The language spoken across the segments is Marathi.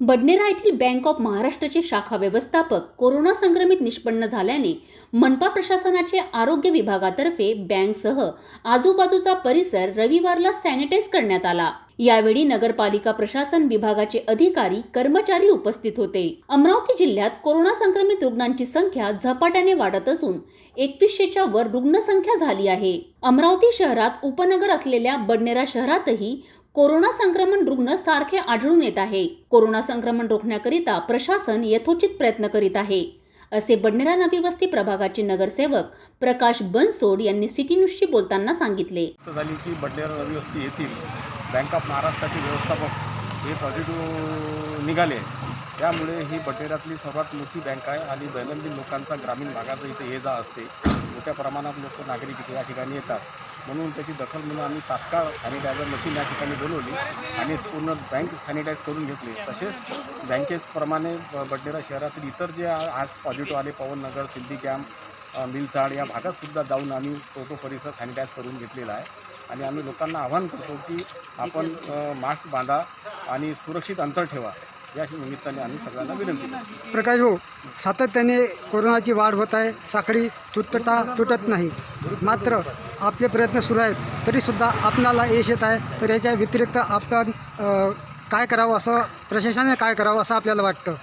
बडनेरा येथील बँक ऑफ महाराष्ट्राचे शाखा व्यवस्थापक कोरोना संक्रमित निष्पन्न झाल्याने मनपा प्रशासनाचे आरोग्य विभागातर्फे बँकसह आजूबाजूचा परिसर रविवारला सॅनिटाइज करण्यात आला। यावेळी नगरपालिका प्रशासन विभागाचे अधिकारी कर्मचारी उपस्थित होते। अमरावती जिल्ह्यात कोरोना संक्रमित रुग्णांची संख्या झपाट्याने वाढत असून 2100च्या वर रुग्णसंख्या झाली आहे। अमरावती शहरात उपनगर असलेल्या बडनेरा शहरातही कोरोना संक्रमण रुग्ण सारखे आढळून येत आहे। कोरोना संक्रमण रोखण्याकरिता प्रशासन यथोचित प्रयत्न करीत आहे, असे बडनेरा नवी वस्ती प्रभागाचे नगरसेवक प्रकाश बनसोड यांनी सिटी न्यूजशी बोलताना सांगितले। झाली की बडनेरा नवी वस्ती येथील बँक ऑफ महाराष्ट्राचे व्यवस्थापक हे पॉझिटिव्ह निघाले। त्यामुळे ही बडनेरातली सर्वात मोठी बँक आहे आणि दैनंदिन लोकांचा ग्रामीण भागात इथे ये जा असते। मोठ्या प्रमाणात लोक नागरिक या ठिकाणी येतात, म्हणून त्याची दखल म्हणून आम्ही तात्काळ सॅनिटायझर मशीन या ठिकाणी बोलवली आणि पूर्ण बँक सॅनिटाईज करून घेतली। तसेच बँकेप्रमाणे बडनेरा शहरातील इतर जे आज पॉझिटिव्ह आले पवननगर, सिद्धी कॅम्प, मिलचाड या भागातसुद्धा जाऊन आम्ही तो परिसर सॅनिटाईज करून घेतलेला आहे। आणि आम्ही लोकांना आवाहन करतो की आपण मास्क बांधा आणि सुरक्षित अंतर ठेवा, या निमित्ताने आम्ही सगळ्यांना विनंती करतो। प्रकाश भाऊ, सातत्याने कोरोनाची वाढ होत आहे, साखळी तुटत नाही, मात्र आपले प्रयत्न सुरू आहेत तरीसुद्धा आपणाला यश येत आहे। तर याच्या व्यतिरिक्त आपण काय करावं, असं प्रशासनाने काय करावं असं आपल्याला वाटतं?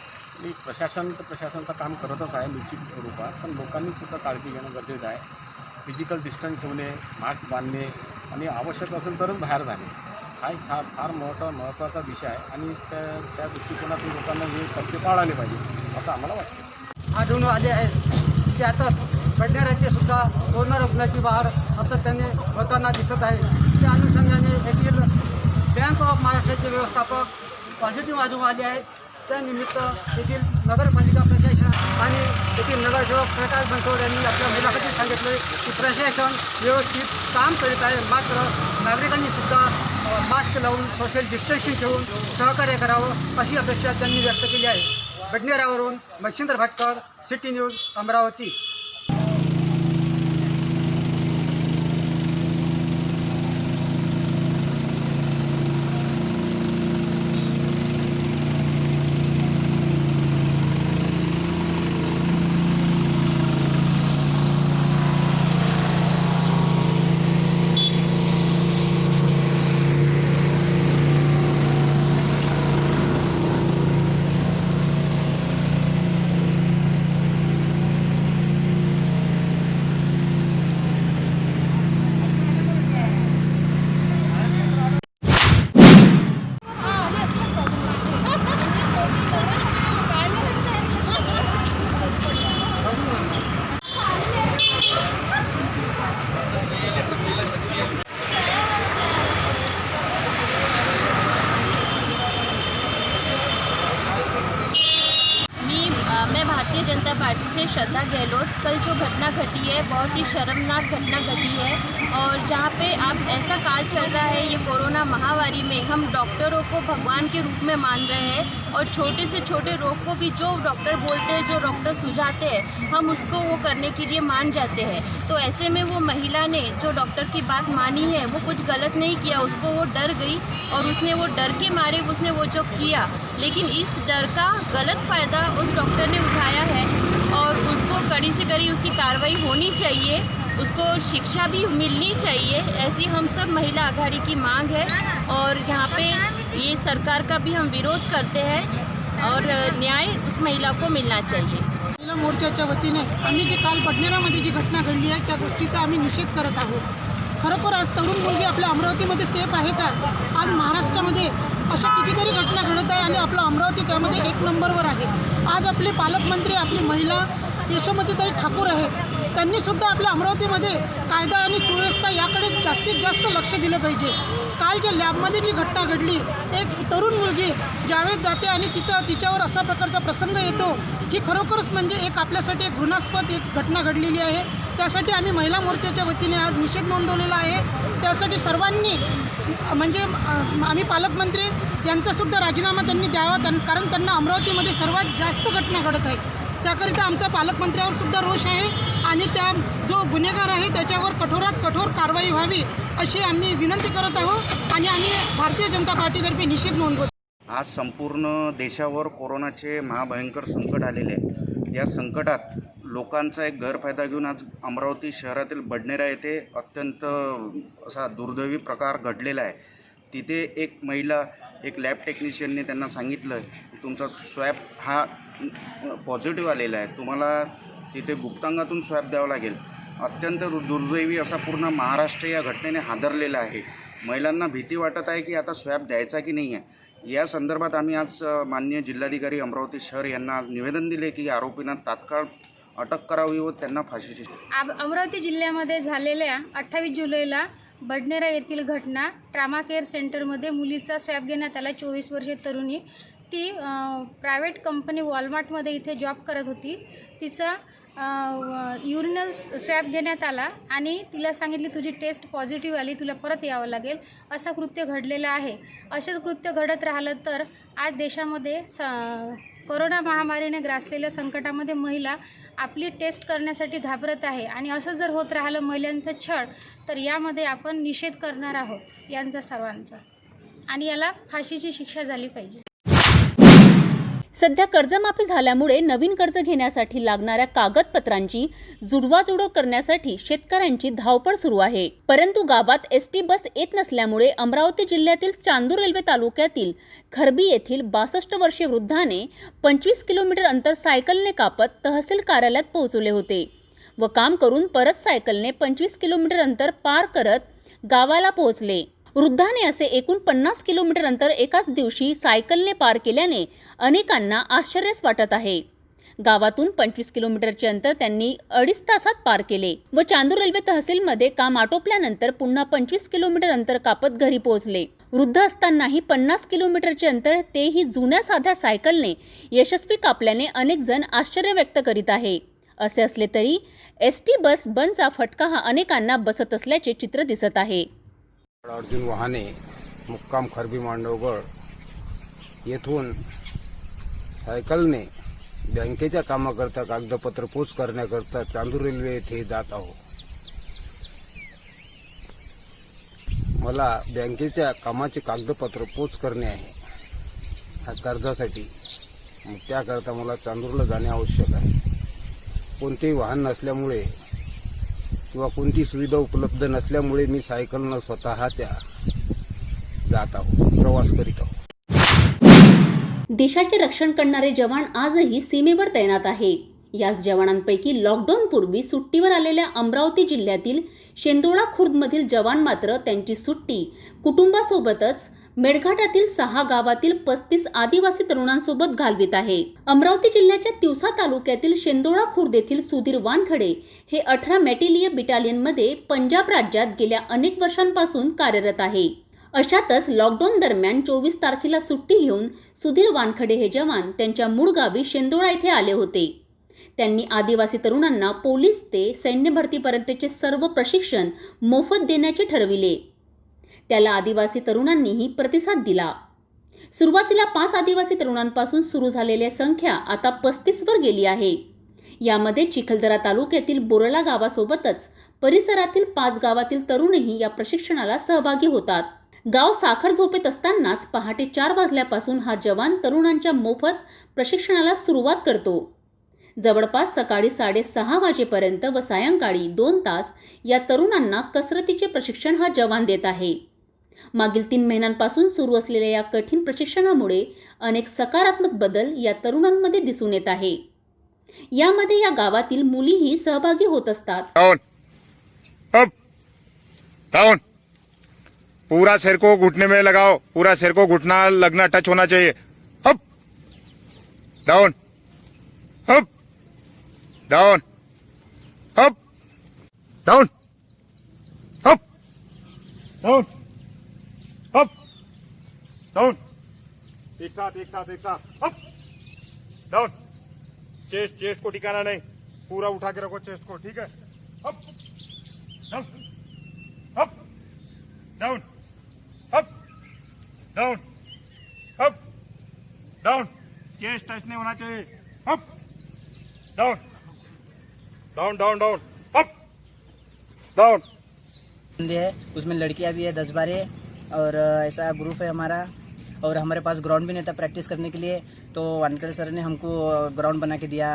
प्रशासनाचं काम करतच आहे निश्चित स्वरूपात, पण लोकांनी सुद्धा काळजी घेणं गरजेचं आहे। फिजिकल डिस्टन्स ठेवणे, मास्क बांधणे आणि आवश्यक असेल तरच बाहेर जाणे हा फार महत्त्वाचा विषय आहे आणि त्या दृष्टिकोनातून लोकांना हे टप्पे पाळले पाहिजे असं आम्हाला वाटतं। आढळून आले आहे की आता बडनेरा येथे सुद्धा कोरोना रुग्णाची वाढ सातत्याने होताना दिसत आहे। त्या अनुषंगाने येथील बँक ऑफ महाराष्ट्राचे व्यवस्थापक पॉझिटिव्ह आढळून आले आहेत। त्यानिमित्त येथील नगरपालिका प्रशासन आणि येथील नगरसेवक प्रकाश बनसोड यांनी आपल्या मुलाखतीत सांगितले की प्रशासन व्यवस्थित काम करीत आहे, मात्र नागरिकांनी सुद्धा मास्क लावून सोशल डिस्टन्सिंग ठेवून सहकार्य करावं अशी अपेक्षा त्यांनी व्यक्त केली आहे। बडनेरावरून मच्छिंद्र भाटकर, सिटी न्यूज, अमरावती। मैं भारतीय जनता पार्टी से श्रद्धा गहलोत। कल जो घटना घटी है बहुत ही शर्मनाक घटना घटी है, और जहाँ पे अब ऐसा काल चल रहा है ये कोरोना महामारी में हम डॉक्टरों को भगवान के रूप में मान रहे हैं और छोटे से छोटे रोग को भी जो डॉक्टर बोलते हैं, जो डॉक्टर सुझाते हैं, हम उसको वो करने के लिए मान जाते हैं। तो ऐसे में वो महिला ने जो डॉक्टर की बात मानी है वो कुछ गलत नहीं किया, उसको वो डर गई और उसने वो डर के मारे उसने वो जो किया, लेकिन इस डर का गलत फ़ायदा उस डॉक्टर ने उठाया है और उसको कड़ी से कड़ी उसकी कार्रवाई होनी चाहिए, उसको शिक्षा भी मिलनी चाहिए, ऐसी हम सब महिला आघाड़ी की मांग है। और यहाँ पे ये सरकार का भी हम विरोध करते हैं और न्याय उस महिला को मिलना चाहिए। महिला मोर्चाच्या वतीने आम्ही जे काल बडनेरामध्ये जी घटना घडली आहे त्या गोष्टीचा आम्ही निषेध करत आहोत। खरोखर आज तरुण मुलगी आपल्या अमरावतीमध्ये सेफ आहे का? आज महाराष्ट्रामध्ये अशा कितीतरी घटना घडत आहे आणि आपलं अमरावती त्यामध्ये 1 नंबरवर आहे। आज आपले पालकमंत्री, आपली महिला यशोमतीताई ठाकूर आहेत, त्यांनीसुद्धा आपल्या अमरावतीमध्ये कायदा आणि सुव्यवस्था याकडे जास्तीत जास्त लक्ष दिलं पाहिजे। काल ज्या लॅबमध्ये जी घटना घडली, एक तरुण मुलगी ज्यावेळेस जाते आणि तिच्यावर असा प्रकारचा प्रसंग येतो की खरोखरच म्हणजे एक आपल्यासाठी एक घृणास्पद एक घटना घडलेली आहे। त्यासाठी आम्ही महिला मोर्चाच्या वतीने आज निषेध नोंदवलेला आहे। त्यासाठी सर्वांनी म्हणजे आम्ही पालकमंत्री यांचासुद्धा राजीनामा त्यांनी द्यावा, कारण त्यांना अमरावतीमध्ये सर्वात जास्त घटना घडत आहे। त्याकरिता आमचा पालकमंत्र्यावर सुद्धा रोष आहे आणि त्या जो गुन्हेगार आहे त्याच्यावर कठोरात कठोर कारवाई व्हावी अशी आम्ही विनंती करत आहोत आणि आम्ही भारतीय जनता पार्टीतर्फे निषेध नोंदवतो। आज संपूर्ण देशावर कोरोनाचे महाभयंकर संकट आलेले आहे. या संकटात लोकांचा एक गैरफायदा घेऊन आज अमरावती शहरातील बडनेरा येथे अत्यंत असा दुर्दैवी प्रकार घडलेला आहे. तिथे एक महिला, एक लॅब टेक्निशियनने त्यांना सांगितलं की तुमचा स्वॅब हा पॉझिटिव्ह आलेला आहे, तुम्हाला तिथे गुप्तांगातून स्वॅब द्यावा लागेल. अत्यंत दुर्दैवी असा पूर्ण महाराष्ट्र या घटनेने हादरलेला आहे. महिलांना भीती वाटत आहे की आता स्वॅब द्यायचा की नाही आहे. या संदर्भात आम्ही आज माननीय जिल्हाधिकारी अमरावती शहर यांना आज निवेदन दिले की आरोपींना तात्काळ अटक करावी व त्यांना फाशीची. अमरावती जिल्ह्यामध्ये झालेल्या 28 जुलैला बडनेरा येथील घटना, ट्रामा केअर सेंटरमध्ये मुलीचा स्वॅब घेण्यात आला. 24 वर्षीय तरुणी, ती प्रायव्हेट कंपनी वॉलमार्टमध्ये इथे जॉब करत होती. तिचा युरिनल स्वॅब घेण्यात आला आणि तिला सांगितले तुझी टेस्ट पॉझिटिव्ह आली, तुला परत यावं लागेल. असं कृत्य घडलेलं आहे. असेच कृत्य घडत राहिलं तर आज देशामध्ये कोरोना महामारीने ग्रासलेल्या संकटामध्ये महिला आपली टेस्ट करण्यासाठी घाबरत आहे आणि असं जर होत राहिलं महिलांचं छळ, तर यामध्ये आपण निषेध करणार आहोत यांचा सर्वांचा, आणि याला फाशीची शिक्षा झाली पाहिजे. सध्या कर्जमाफी झाल्यामुळे नवीन कर्ज घेण्यासाठी लागणाऱ्या कागदपत्रांची जुळवाजुळव करण्यासाठी शेतकऱ्यांची धावपळ सुरू आहे. परंतु गावात एसटी बस येत नसल्यामुळे अमरावती जिल्ह्यातील चांदूर रेल्वे तालुक्यातील खरबी येथील 62 वर्षीय वृद्धाने 25 किलोमीटर अंतर सायकलने कापत तहसील कार्यालयात पोहोचवले होते व काम करून परत सायकलने 25 किलोमीटर अंतर पार करत गावाला पोहोचले. वृद्धाने असे एकूण 50 किलोमीटर अंतर एकाच दिवशी सायकलने पार केल्याने अनेकांना आश्चर्यच वाटत आहे. गावातून 25 किलोमीटरचे अंतर त्यांनी 2.5 तासात पार केले व चांदूर रेल्वे तहसीलमध्ये काम आटोपल्यानंतर पुन्हा 25 किलोमीटर अंतर कापत घरी पोहोचले. वृद्ध असतानाही 50 किलोमीटरचे अंतर तेही जुन्या साध्या सायकलने यशस्वी कापल्याने अनेक जण आश्चर्य व्यक्त करीत आहे. असे असले तरी एसटी बस बंदचा फटका हा अनेकांना बसत असल्याचे चित्र दिसत आहे. अर्जुन वहाने, मुक्काम खरबी मांडवगड येथून सायकलने बँकेच्या कामाकरता कागदपत्र पोच करण्याकरता चांदूर रेल्वे येथे जात आहोत. मला बँकेच्या कामाचे कागदपत्र पोच करणे आहे हा कर्जासाठी. मग त्याकरता मला चांदूरला जाणे आवश्यक आहे. कोणतेही वाहन नसल्यामुळे किंवा कोणती सुविधा उपलब्ध नसल्यामुळे मी सायकलनं स्वतःच्या जात आहोत, प्रवास करीत आहोत. देशाचे रक्षण करणारे जवान आजही सीमेवर तैनात आहे. याच जवानांपैकी लॉकडाऊन पूर्वी सुट्टीवर आलेल्या अमरावती जिल्ह्यातील शेंदोळा खुर्दमधील जवान मात्र त्यांची सुट्टी कुटुंबासोबतच मेळघाटातील 6 गावातील 35 आदिवासी तरुणांसोबत घालवित आहे. अमरावती जिल्ह्याच्या तिवसा तालुक्यातील शेंदोळा खुर्द येथील सुधीर वानखडे हे 18 मॅटेलिय बिटालियनमध्ये पंजाब राज्यात गेल्या अनेक वर्षांपासून कार्यरत आहे. अशातच लॉकडाऊन दरम्यान 24 तारखेला सुट्टी घेऊन सुधीर वानखडे हे जवान त्यांच्या मूळ गावी शेंदोळा येथे आले होते. त्यांनी आदिवासी तरुणांना पोलीस ते सैन्य भरतीपर्यंतचे सर्व प्रशिक्षण मोफत देण्याचे ठरविले. त्याला आदिवासी तरुणांनीही प्रतिसाद दिला. सुरुवातीला 5 आदिवासी तरुणांपासून सुरू झालेली संख्या आता 35 वर गेली आहे. यामध्ये चिखलदरा तालुक्यातील बोरला गावासोबतच परिसरातील 5 गावातील तरुणही या प्रशिक्षणाला सहभागी होतात. गाव साखर झोपेत असतानाच पहाटे 4 वाजल्यापासून हा जवान तरुणांच्या मोफत प्रशिक्षणाला सुरुवात करतो. जवळपास सकाळी 6:30 वाजेपर्यंत व सायंकाळी 2 तास या तरुणांना कसरतीचे प्रशिक्षण हा जवान देत आहे. मागील 3 महिन्यांपासून सुरू असलेल्या या कठीण प्रशिक्षणामुळे अनेक सकारात्मक बदल या तरुणांमध्ये दिसून येत आहे. यामध्ये या गावातील मुलीही सहभागी होत असतात. डाउन, पूरा सिर को घुटने में लगाओ, पूरा सिर को घुटना लगना टच होना चाहिए. Up down, up down, up down, up down, up down, एक साथ अप डाउन. चेस्ट को टिकाना नहीं, पूरा उठा के रखो चेस्ट को, ठीक है. Up down, up down, up down, up down. Chest touch नहीं होना चाहिए. Up down, down down down, up down. है उसमें लड़कियां भी है 10-12 और ऐसा ग्रुप है हमारा. और हमारे पास ग्राउंड भी नहीं था प्रैक्टिस करने के लिए, तो वानखेड़े सर ने हमको ग्राउंड बना के दिया,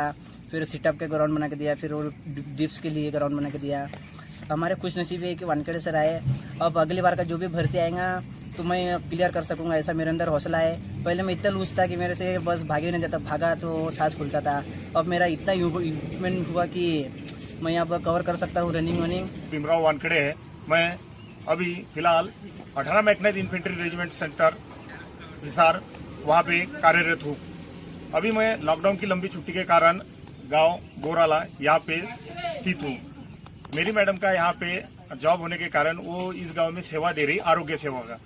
फिर सिटअप के ग्राउंड बना के दिया, फिर वो डिप्स के लिए ग्राउंड बना के दिया। हमारे खुश नसीब है कि वानखेड़े सर आए। अब अगली बार का जो भी भर्ती आएगा तो मैं क्लियर कर सकूंगा, ऐसा मेरे अंदर हौसला है। पहले मैं इतना लूज था कि मेरे से बस भागे नहीं जाता, भागा तो सांस फूलता था। अब मेरा इतना इम्प्रूवमेंट हुआ कि मैं अब कवर कर सकता हूँ रनिंग वनिंग। भीमराव वानखेड़े है। मैं अभी फिलहाल 18 mechanised infantry regiment centre Hisar वहाँ पे कार्यरत हूँ। अभी मैं लॉकडाउन की लंबी छुट्टी के कारण गांव गोराला यहाँ पे स्थित हूँ। मेरी मैडम का यहाँ पे जॉब होने के कारण वो इस गांव में सेवा दे रही, आरोग्य सेवा का।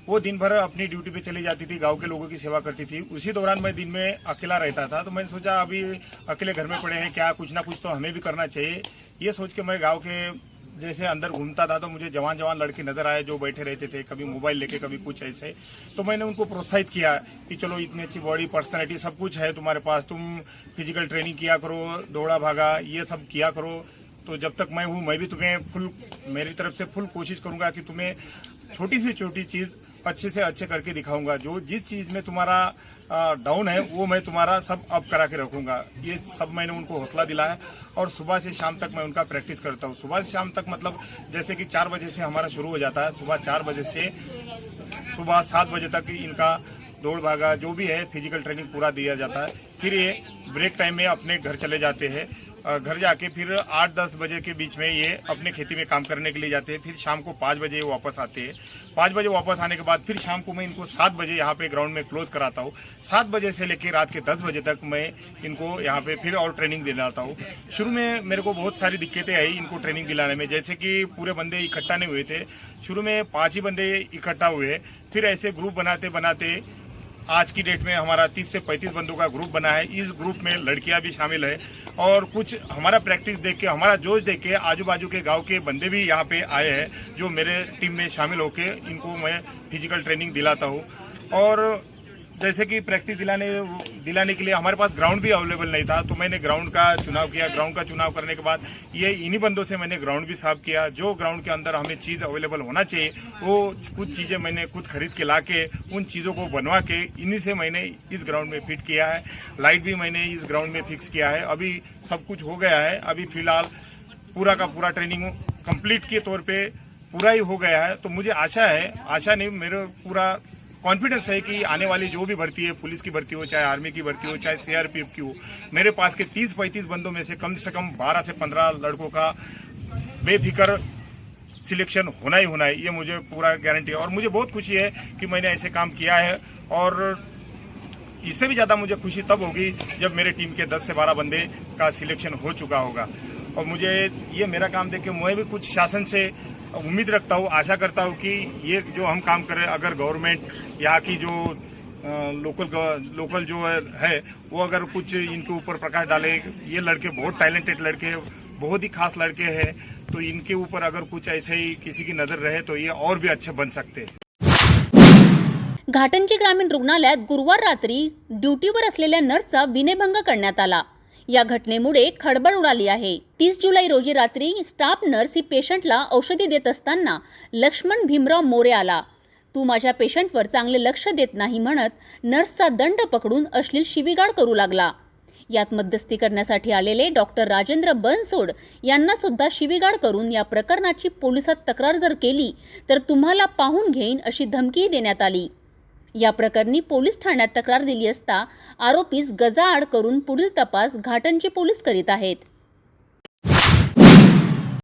वो दिन भर अपनी ड्यूटी पे चली जाती थी, गांव के लोगों की सेवा करती थी। उसी दौरान मैं दिन में अकेला रहता था, तो मैंने सोचा अभी अकेले घर में पड़े हैं, क्या कुछ ना कुछ तो हमें भी करना चाहिए। ये सोच के मैं गांव के जैसे अंदर घूमता था तो मुझे जवान लड़के नजर आए जो बैठे रहते थे, कभी मोबाइल लेके कभी कुछ ऐसे। तो मैंने उनको प्रोत्साहित किया कि चलो इतनी अच्छी बॉडी, पर्सनैलिटी सब कुछ है तुम्हारे पास, तुम फिजिकल ट्रेनिंग किया करो, दौड़ा भागा ये सब किया करो। तो जब तक मैं हूँ मैं भी तुम्हें मेरी तरफ से फुल कोशिश करूंगा कि तुम्हें छोटी से छोटी चीज अच्छे से अच्छे करके दिखाऊंगा। जो जिस चीज में तुम्हारा डाउन है वो मैं तुम्हारा सब अप करा के रखूंगा। ये सब मैंने उनको हौसला दिलाया और सुबह से शाम तक मैं उनका प्रैक्टिस करता हूँ। सुबह से शाम तक मतलब जैसे कि 4 बजे से हमारा शुरू हो जाता है, सुबह 4 बजे से सुबह 7 बजे तक इनका दौड़ भागा जो भी है फिजिकल ट्रेनिंग पूरा दिया जाता है। फिर ये ब्रेक टाइम में अपने घर चले जाते हैं। घर जाके फिर 8-10 बजे के बीच में ये अपने खेती में काम करने के लिए जाते हैं। फिर शाम को 5 बजे वापस आते हैं। 5 बजे वापस आने के बाद फिर शाम को मैं इनको 7 बजे यहाँ पे ग्राउंड में क्लोज कराता हूँ। 7 बजे से लेकर रात के 10 बजे तक मैं इनको यहाँ पे फिर और ट्रेनिंग दिलाता हूँ। शुरू में मेरे को बहुत सारी दिक्कतें आई इनको ट्रेनिंग दिलाने में, जैसे कि पूरे बंदे इकट्ठा नहीं हुए थे। शुरू में 5 ही बंदे इकट्ठा हुए, फिर ऐसे ग्रुप बनाते बनाते आज की डेट में हमारा 30 से 35 बंदों का ग्रुप बना है। इस ग्रुप में लड़कियां भी शामिल है और कुछ हमारा प्रैक्टिस देख के, हमारा जोश देख के आजू बाजू के गांव के बंदे भी यहाँ पे आए हैं जो मेरे टीम में शामिल होके इनको मैं फिजिकल ट्रेनिंग दिलाता हूँ। और जैसे कि प्रैक्टिस दिलाने के लिए हमारे पास ग्राउंड भी अवेलेबल नहीं था, तो मैंने ग्राउंड का चुनाव किया। ग्राउंड का चुनाव करने के बाद ये इन्हीं बंदों से मैंने ग्राउंड भी साफ किया। जो ग्राउंड के अंदर हमें चीज अवेलेबल होना चाहिए वो कुछ चीजें मैंने खुद खरीद के लाके उन चीजों को बनवा के इन्हीं से मैंने इस ग्राउंड में फिट किया है। लाइट भी मैंने इस ग्राउंड में फिक्स किया है। अभी सब कुछ हो गया है। अभी फिलहाल पूरा का पूरा ट्रेनिंग कंप्लीट के तौर पे पूरा ही हो गया है। तो मुझे आशा नहीं, मेरे पूरा कॉन्फिडेंस है कि आने वाली जो भी भर्ती है, पुलिस की भर्ती हो, चाहे आर्मी की भर्ती हो, चाहे सीआरपीएफ की हो, मेरे पास के 30-35 बंदों में से कम 12 से 15 लड़कों का बेफिक्र सिलेक्शन होना है। ये मुझे पूरा गारंटी है और मुझे बहुत खुशी है कि मैंने ऐसे काम किया है। और इससे भी ज्यादा मुझे खुशी तब होगी जब मेरे टीम के 10 से 12 बंदे का सिलेक्शन हो चुका होगा। और मुझे ये मेरा काम देख के मैं भी कुछ शासन से उम्मीद रखता हूँ, आशा करता हूँ कि ये जो हम काम कर रहे हैं, अगर गवर्नमेंट यहाँ की जो लोकल जो है वो अगर कुछ इनके ऊपर प्रकाश डाले, ये लड़के बहुत टैलेंटेड लड़के हैं, बहुत ही खास लड़के हैं, तो इनके ऊपर अगर कुछ ऐसे ही किसी की नजर रहे तो ये और भी अच्छे बन सकते हैं। घाटंजी ग्रामीण रुग्णालयात गुरुवार रात्री ड्युटीवर असलेल्या नर्सचा विनयभंग करण्यात आला। या घटनेमुळे खळबळ उडाली आहे। 30 जुलै रोजी रात्री स्टाफ नर्स ही पेशंटला औषधी देत असताना लक्ष्मण भीमराव मोरे आला। तू माझ्या पेशंटवर चांगले लक्ष देत नाही म्हणत नर्सचा दंड पकडून अश्लील शिवीगाळ करू लागला। यात मध्यस्थी करण्यासाठी आलेले डॉक्टर राजेंद्र बनसोड यांना सुद्धा शिवीगाळ करून या प्रकरणाची पोलिसात तक्रार जर केली तर तुम्हाला पाहून घेईन अशी धमकी देण्यात आली। या प्रकरणी पोलीस ठाण्यात तक्रार दिली असता आरोपीस गजाआड करून पुढील तपास घाटंजी पोलीस करीत आहेत।